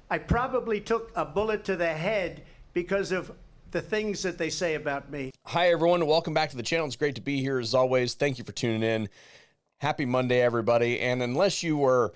I probably took a bullet to the head because of the things that they say about me. Hi, everyone. Welcome back to the channel. It's great to be here as always. Thank you for tuning in. Happy Monday, everybody. And unless you were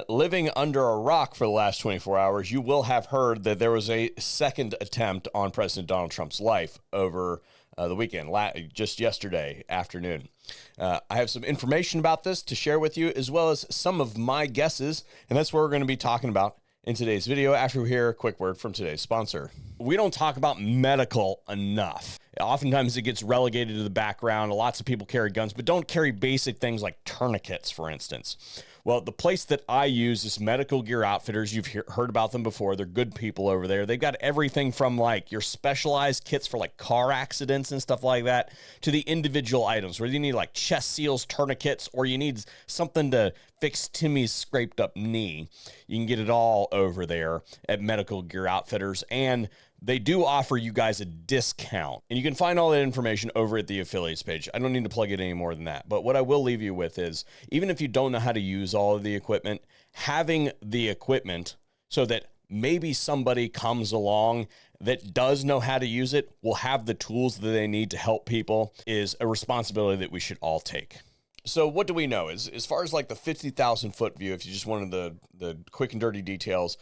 living under a rock for the last 24 hours, you will have heard that there was a second attempt on President Donald Trump's life over the weekend, just yesterday afternoon. I have some information about this to share with you, as well as some of my guesses, and that's what we're going to be talking about in today's video after we hear a quick word from today's sponsor. We don't talk about medical enough. Oftentimes it gets relegated to the background. Lots of people carry guns, but don't carry basic things like tourniquets, for instance. Well, the place that I use is Medical Gear Outfitters. You've heard about them before. They're good people over there. They've got everything from like your specialized kits for like car accidents and stuff like that to the individual items where you need like chest seals, tourniquets, or you need something to fix Timmy's scraped up knee. You can get it all over there at Medical Gear Outfitters, and they do offer you guys a discount, and you can find all that information over at the affiliates page. I don't need to plug it any more than that, but what I will leave you with is, even if you don't know how to use all of the equipment, having the equipment so that maybe somebody comes along that does know how to use it, will have the tools that they need to help people, is a responsibility that we should all take. So what do we know? As far as like the 50,000 foot view, if you just wanted the quick and dirty details,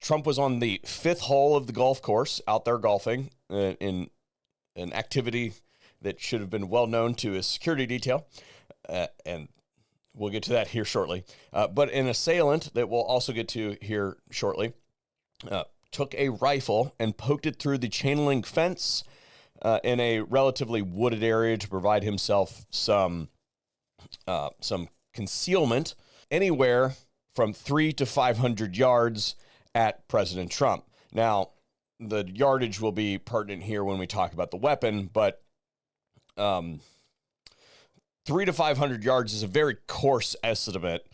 Trump was on the 5th hole of the golf course, out there golfing in an activity that should have been well known to his security detail, and we'll get to that here shortly. But an assailant that we'll also get to here shortly took a rifle and poked it through the chain link fence in a relatively wooded area to provide himself some concealment anywhere from 300 to 500 yards at President Trump. Now, the yardage will be pertinent here when we talk about the weapon, but 300 to 500 yards is a very coarse estimate,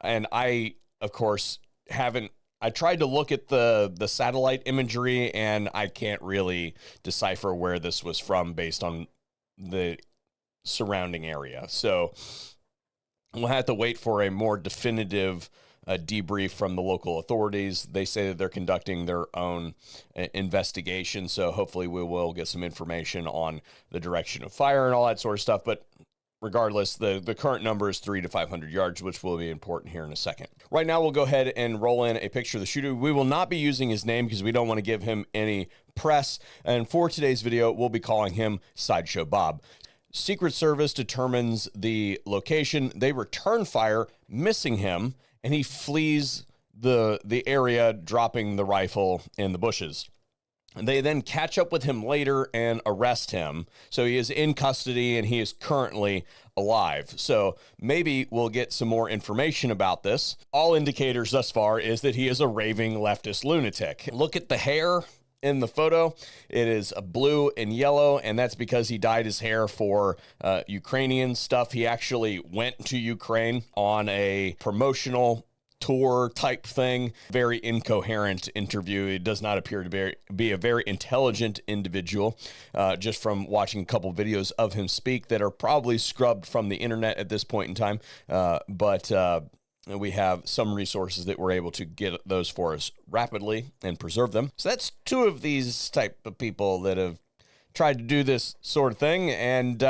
and I, of course, I tried to look at the satellite imagery, and I can't really decipher where this was from based on the surrounding area. So we'll have to wait for a more definitive debrief from the local authorities. They say that they're conducting their own investigation, so hopefully we will get some information on the direction of fire and all that sort of stuff. But regardless, the current number is 300 to 500 yards, which will be important here in a second. Right now, we'll go ahead and roll in a picture of the shooter. We will not be using his name because we don't want to give him any press. And for today's video, we'll be calling him Sideshow Bob. Secret Service determines the location. They return fire, missing him, and he flees the area, dropping the rifle in the bushes. And they then catch up with him later and arrest him. So he is in custody and he is currently alive. So maybe we'll get some more information about this. All indicators thus far is that he is a raving leftist lunatic. Look at the hair in the photo. It is blue and yellow, and that's because he dyed his hair for Ukrainian stuff. He actually went to Ukraine on a promotional tour type thing. Very incoherent interview. It does not appear to be a very intelligent individual, just from watching a couple videos of him speak that are probably scrubbed from the internet at this point in time. But we have some resources that we're able to get those for us rapidly and preserve them. So that's two of these type of people that have tried to do this sort of thing. And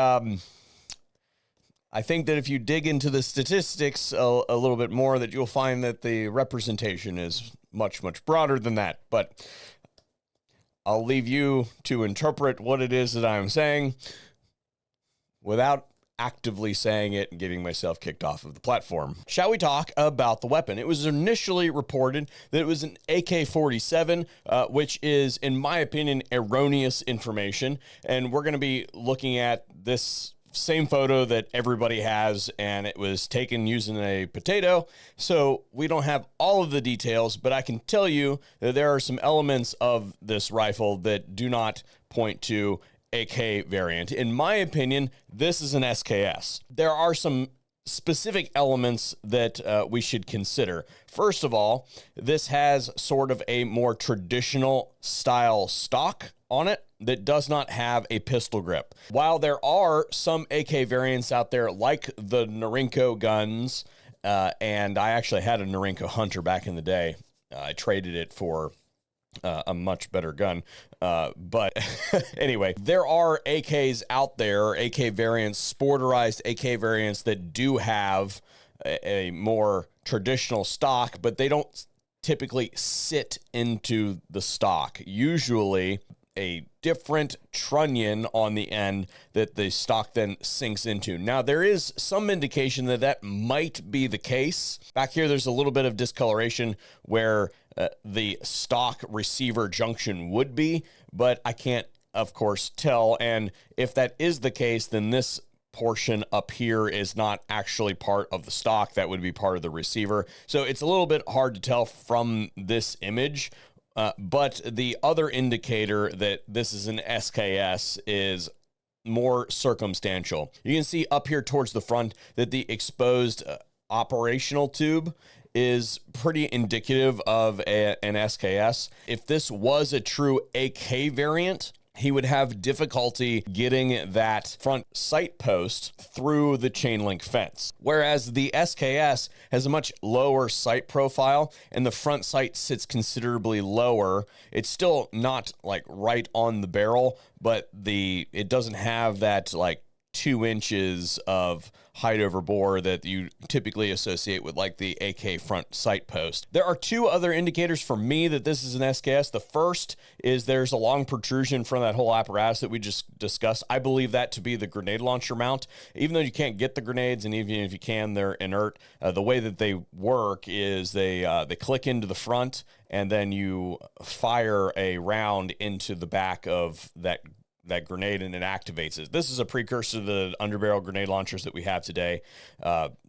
I think that if you dig into the statistics a little bit more, that you'll find that the representation is much, much broader than that. But I'll leave you to interpret what it is that I'm saying without actively saying it and getting myself kicked off of the platform. Shall we talk about the weapon? It was initially reported that it was an AK-47, which is, in my opinion, erroneous information. And we're going to be looking at this same photo that everybody has, and it was taken using a potato. So we don't have all of the details, but I can tell you that there are some elements of this rifle that do not point to AK variant. In my opinion, this is an SKS. There are some specific elements that we should consider. First of all, this has sort of a more traditional style stock on it that does not have a pistol grip. While there are some AK variants out there like the Norinco guns, and I actually had a Norinco Hunter back in the day, I traded it for a much better gun. But anyway, there are AKs out there, AK variants, sporterized AK variants that do have a more traditional stock, but they don't typically sit into the stock. Usually a different trunnion on the end that the stock then sinks into. Now, there is some indication that that might be the case. Back here, there's a little bit of discoloration where the stock receiver junction would be, but I can't, of course, tell. And if that is the case, then this portion up here is not actually part of the stock. That would be part of the receiver. So it's a little bit hard to tell from this image. But the other indicator that this is an SKS is more circumstantial. You can see up here towards the front that the exposed operational tube is pretty indicative of an SKS. If this was a true AK variant, he would have difficulty getting that front sight post through the chain link fence. Whereas the SKS has a much lower sight profile and the front sight sits considerably lower. It's still not like right on the barrel, but it doesn't have that like 2 inches of height over bore that you typically associate with like the AK front sight post. There are 2 other indicators for me that this is an SKS. The first is there's a long protrusion from that whole apparatus that we just discussed. I believe that to be the grenade launcher mount. Even though you can't get the grenades, and even if you can, they're inert. The way that they work is they click into the front and then you fire a round into the back of that grenade and it activates it. This is a precursor to the underbarrel grenade launchers that we have today.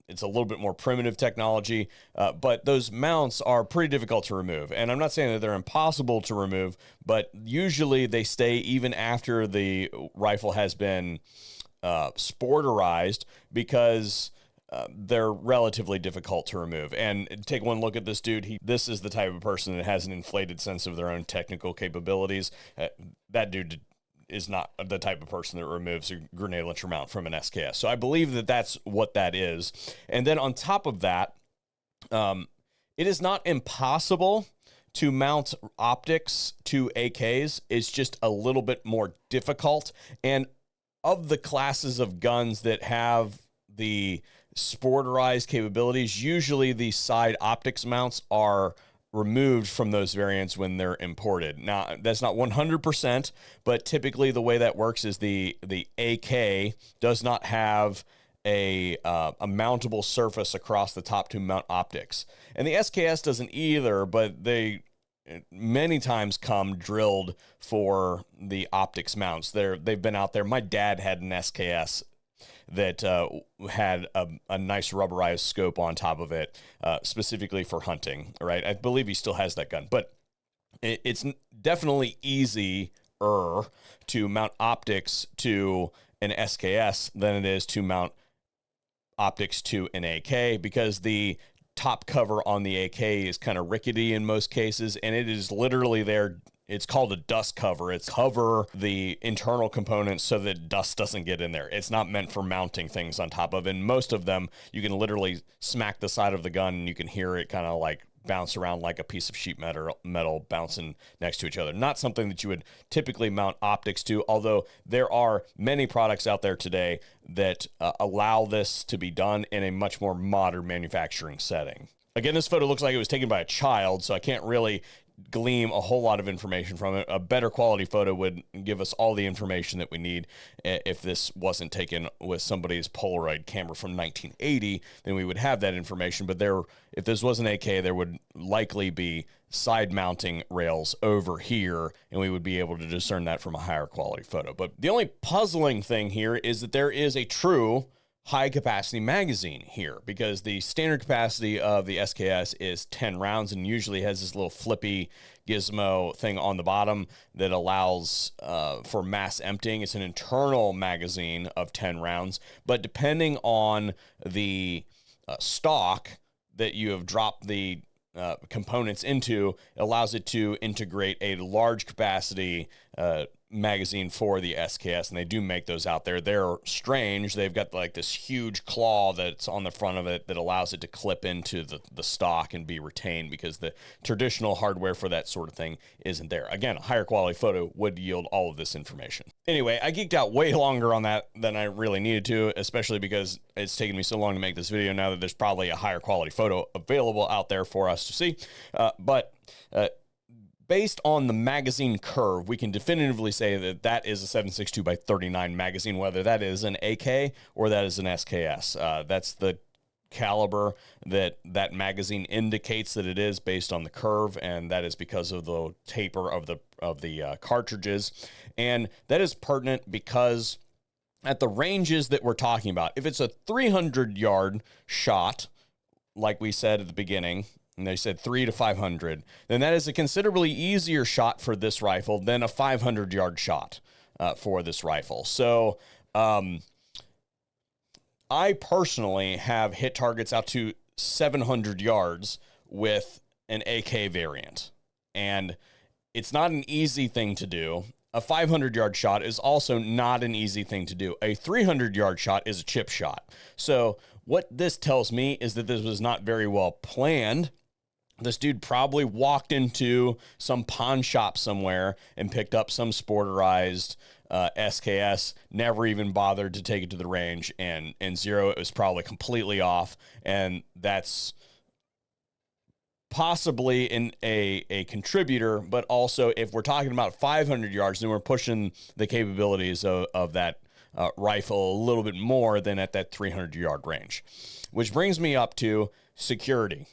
It's a little bit more primitive technology, but those mounts are pretty difficult to remove. And I'm not saying that they're impossible to remove, but usually they stay even after the rifle has been sporterized because they're relatively difficult to remove. And take one look at this dude. This is the type of person that has an inflated sense of their own technical capabilities. That dude is not the type of person that removes a grenade launcher mount from an SKS. So I believe that that's what that is. And then on top of that, it is not impossible to mount optics to AKs. It's just a little bit more difficult. And of the classes of guns that have the sporterized capabilities, usually the side optics mounts are removed from those variants when they're imported. Now, that's not 100%, but typically the way that works is the AK does not have a mountable surface across the top to mount optics. And the SKS doesn't either, but they many times come drilled for the optics mounts. They've been out there. My dad had an SKS that had a nice rubberized scope on top of it, specifically for hunting, right? I believe he still has that gun, but it's definitely easier to mount optics to an SKS than it is to mount optics to an AK, because the top cover on the AK is kind of rickety in most cases, and it is literally there. It's called a dust cover. It's cover the internal components so that dust doesn't get in there. It's not meant for mounting things on top of. And most of them, you can literally smack the side of the gun and you can hear it kind of like bounce around like a piece of sheet metal bouncing next to each other. Not something that you would typically mount optics to, although there are many products out there today that allow this to be done in a much more modern manufacturing setting. Again, this photo looks like it was taken by a child, so I can't really glean a whole lot of information from it. A better quality photo would give us all the information that we need. If this wasn't taken with somebody's Polaroid camera from 1980, then we would have that information. But if this was an AK, there would likely be side mounting rails over here, and we would be able to discern that from a higher quality photo. But the only puzzling thing here is that there is a true high capacity magazine here, because the standard capacity of the SKS is 10 rounds and usually has this little flippy gizmo thing on the bottom that allows for mass emptying. It's an internal magazine of 10 rounds, but depending on the stock that you have dropped the components into, it allows it to integrate a large capacity magazine for the SKS, and they do make those out there. They're strange. They've got like this huge claw that's on the front of it that allows it to clip into the stock and be retained, because the traditional hardware for that sort of thing isn't there. Again, a higher quality photo would yield all of this information. Anyway, I geeked out way longer on that than I really needed to, especially because it's taken me so long to make this video now that there's probably a higher quality photo available out there for us to see. Based on the magazine curve, we can definitively say that that is a 7.62 by 39 magazine, whether that is an AK or that is an SKS. That's the caliber that that magazine indicates that it is based on the curve, and that is because of the taper of the cartridges. And that is pertinent because at the ranges that we're talking about, if it's a 300-yard shot, like we said at the beginning, and they said 300 to 500, then that is a considerably easier shot for this rifle than a 500-yard shot for this rifle. So I personally have hit targets out to 700 yards with an AK variant, and it's not an easy thing to do. A 500-yard shot is also not an easy thing to do. A 300-yard shot is a chip shot. So what this tells me is that this was not very well planned. This dude probably walked into some pawn shop somewhere and picked up some sporterized SKS, never even bothered to take it to the range, and zero, it was probably completely off. And that's possibly a contributor, but also if we're talking about 500 yards, then we're pushing the capabilities of that rifle a little bit more than at that 300-yard range. Which brings me up to security.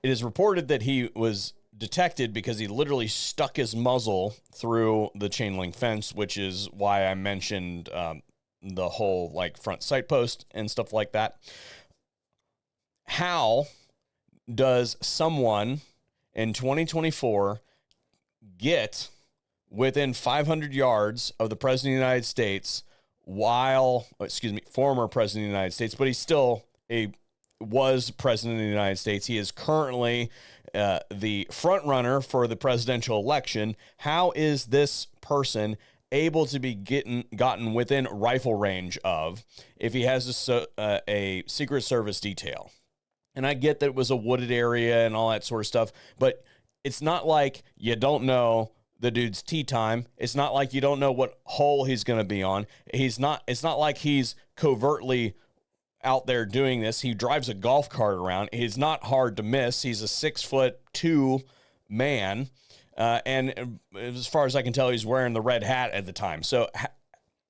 It is reported that he was detected because he literally stuck his muzzle through the chain link fence, which is why I mentioned the whole like front sight post and stuff like that. How does someone in 2024 get within 500 yards of the President of the United States former President of the United States, but he's still was President of the United States. He is currently the front runner for the presidential election. How is this person able to be gotten within rifle range of if he has a Secret Service detail? And I get that it was a wooded area and all that sort of stuff, but it's not like you don't know the dude's tee time. It's not like you don't know what hole he's going to be on. It's not like he's covertly out there doing this. He drives a golf cart around. He's not hard to miss. He's a 6'2" man. And as far as I can tell, he's wearing the red hat at the time. So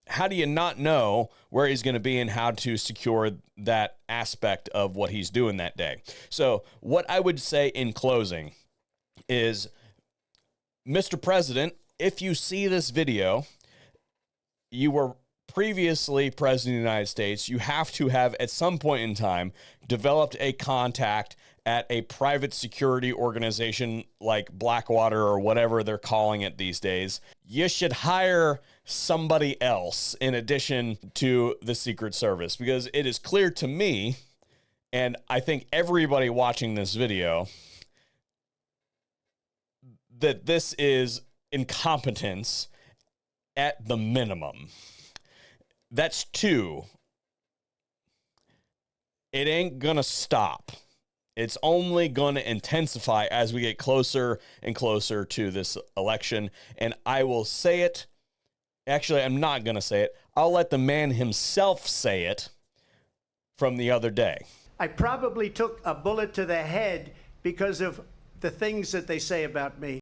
how do you not know where he's going to be and how to secure that aspect of what he's doing that day? So what I would say in closing is, Mr. President, if you see this video, you were previously President of the United States. You have to have, at some point in time, developed a contact at a private security organization like Blackwater or whatever they're calling it these days. You should hire somebody else in addition to the Secret Service, because it is clear to me, and I think everybody watching this video, that this is incompetence at the minimum. That's two. It ain't gonna stop. It's only gonna intensify as we get closer and closer to this election. And I will say it. Actually, I'm not gonna say it. I'll let the man himself say it from the other day. I probably took a bullet to the head because of the things that they say about me.